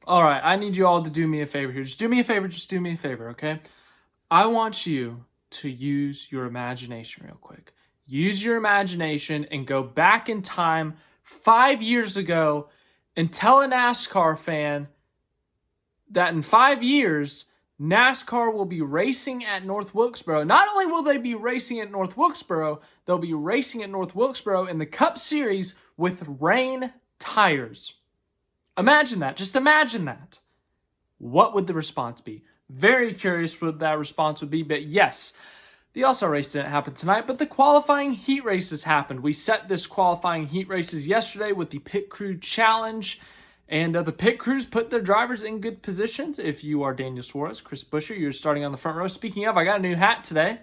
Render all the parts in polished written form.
All right, I need you all to do me a favor here. Just do me a favor, okay? I want you to use your imagination real quick. Use your imagination and go back in time 5 years ago and tell a NASCAR fan that in 5 years, NASCAR will be racing at North Wilkesboro. Not only will they be racing at North Wilkesboro, they'll be racing at North Wilkesboro in the Cup Series with rain tires. Imagine that. Just imagine that. What would the response be? Very curious what that response would be, but yes, the All-Star Race didn't happen tonight, but the qualifying heat races happened. We set this qualifying heat races yesterday with the Pit Crew Challenge, and the pit crews put their drivers in good positions. If you are Daniel Suarez, Chris Buescher, you're starting on the front row. Speaking of, I got a new hat today.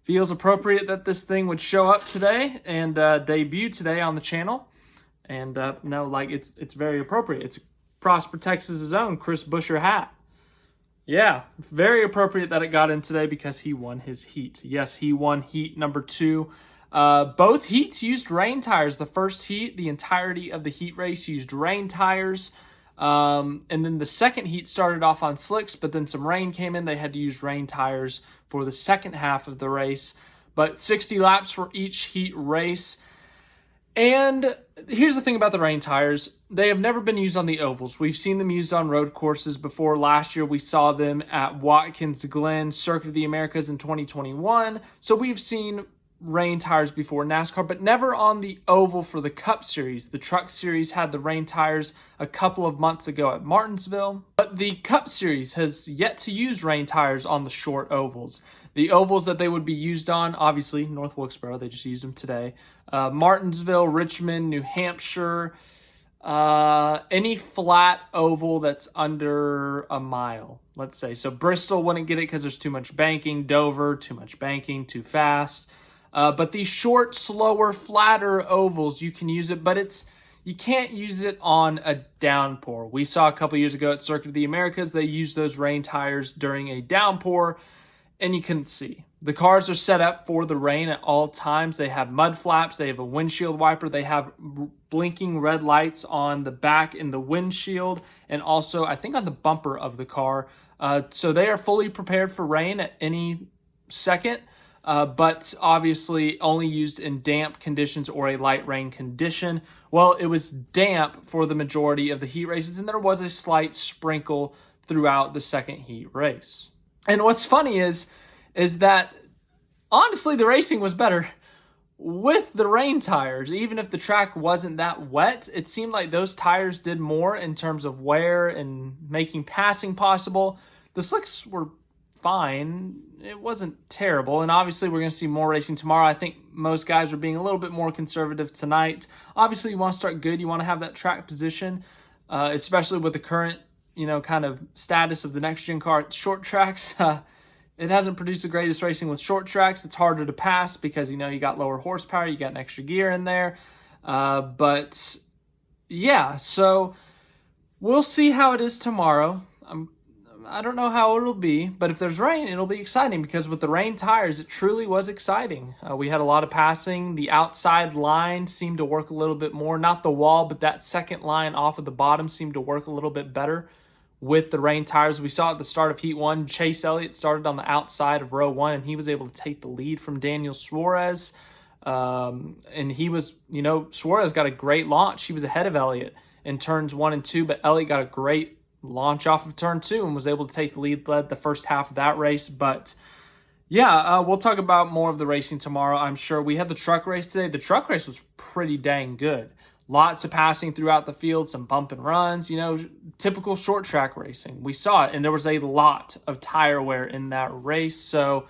Feels appropriate that this thing would show up today and debut today on the channel. And it's very appropriate. It's Prosper, Texas' own Chris Buescher hat. Yeah, very appropriate that it got in today because he won his heat. Yes, he won heat number 2. Both heats used rain tires. The first heat, the entirety of the heat race used rain tires. And then the second heat started off on slicks, but then some rain came in. They had to use rain tires for the second half of the race. But 60 laps for each heat race. And here's the thing about the rain tires. They have never been used on the ovals. We've seen them used on road courses before. Last year, we saw them at Watkins Glen, Circuit of the Americas in 2021. So we've seen rain tires before NASCAR, but never on the oval for the Cup Series. The Truck Series had the rain tires a couple of months ago at Martinsville, but the Cup Series has yet to use rain tires on the short ovals. The ovals that they would be used on, obviously, North Wilkesboro, they just used them today. Martinsville, Richmond, New Hampshire, any flat oval that's under a mile, let's say. So Bristol wouldn't get it because there's too much banking. Dover, too much banking, too fast. But these short, slower, flatter ovals, you can use it, but you can't use it on a downpour. We saw a couple years ago at Circuit of the Americas, they used those rain tires during a downpour, and you couldn't see. The cars are set up for the rain at all times. They have mud flaps. They have a windshield wiper. They have blinking red lights on the back in the windshield and also, I think, on the bumper of the car. So they are fully prepared for rain at any second, but obviously only used in damp conditions or a light rain condition. Well, it was damp for the majority of the heat races, and there was a slight sprinkle throughout the second heat race. And what's funny is that, honestly, the racing was better with the rain tires. Even if the track wasn't that wet, it seemed like those tires did more in terms of wear and making passing possible. The slicks were fine. It wasn't terrible. And obviously, we're going to see more racing tomorrow. I think most guys are being a little bit more conservative tonight. Obviously, you want to start good. You want to have that track position, especially with the current kind of status of the next-gen car at short tracks. It hasn't produced the greatest racing with short tracks. It's harder to pass because, you got lower horsepower. You got an extra gear in there. But, yeah, so we'll see how it is tomorrow. I don't know how it'll be, but if there's rain, it'll be exciting because with the rain tires, it truly was exciting. We had a lot of passing. The outside line seemed to work a little bit more. Not the wall, but that second line off of the bottom seemed to work a little bit better with the rain tires. We saw at the start of Heat 1, Chase Elliott started on the outside of row 1, and he was able to take the lead from Daniel Suarez. And he was, Suarez got a great launch. He was ahead of Elliott in turns 1 and 2, but Elliott got a great launch off of turn 2 and was able to take the lead, led the first half of that race. But yeah, we'll talk about more of the racing tomorrow, I'm sure. We had the truck race today. The truck race was pretty dang good. Lots of passing throughout the field, some bump and runs, typical short track racing. We saw it, and there was a lot of tire wear in that race. So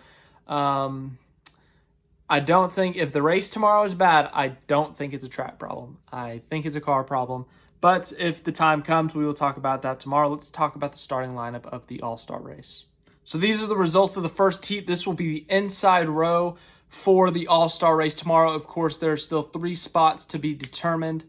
I don't think, if the race tomorrow is bad, I don't think it's a track problem. I think it's a car problem. But if the time comes, we will talk about that tomorrow. Let's talk about the starting lineup of the All-Star Race. So these are the results of the first heat. This will be the inside row for the All-Star Race tomorrow. Of course, there are still 3 spots to be determined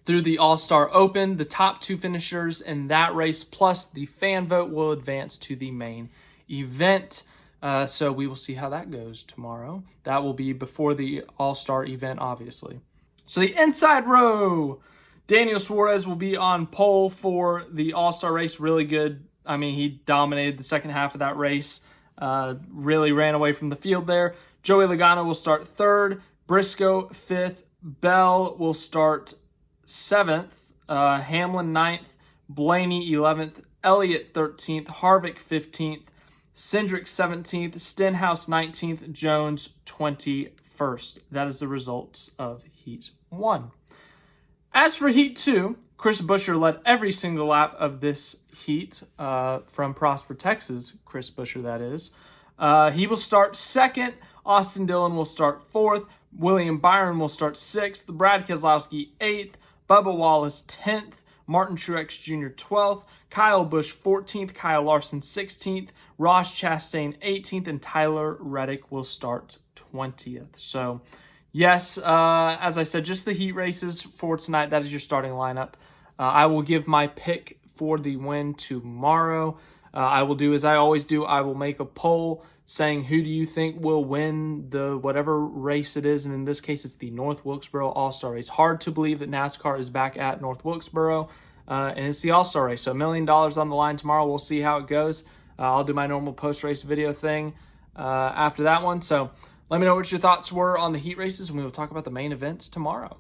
through the All-Star Open. The top 2 finishers in that race, plus the fan vote, will advance to the main event. So we will see how that goes tomorrow. That will be before the All-Star event, obviously. So the inside row, Daniel Suarez will be on pole for the All-Star race. Really good. I mean, he dominated the second half of that race. Really ran away from the field there. Joey Logano will start third. Briscoe fifth. Bell will start seventh. Hamlin ninth. Blaney 11th. Elliott 13th. Harvick 15th. Cindric 17th. Stenhouse 19th. Jones 21st. That is the results of Heat 1. As for Heat 2, Chris Buescher led every single lap of this heat from Prosper, Texas. Chris Buescher, that is. He will start second. Austin Dillon will start fourth. William Byron will start sixth. Brad Keselowski 8th. Bubba Wallace 10th. Martin Truex Jr. 12th. Kyle Busch 14th. Kyle Larson 16th. Ross Chastain 18th. And Tyler Reddick will start 20th. So, yes, as I said, just the heat races for tonight. That is your starting lineup. I will give my pick for the win tomorrow. I will do as I always do. I will make a poll saying who do you think will win the whatever race it is. And in this case, it's the North Wilkesboro All-Star Race. Hard to believe that NASCAR is back at North Wilkesboro. And it's the All-Star Race. So $1 million on the line tomorrow. We'll see how it goes. I'll do my normal post-race video thing after that one. So let me know what your thoughts were on the heat races, and we will talk about the main events tomorrow.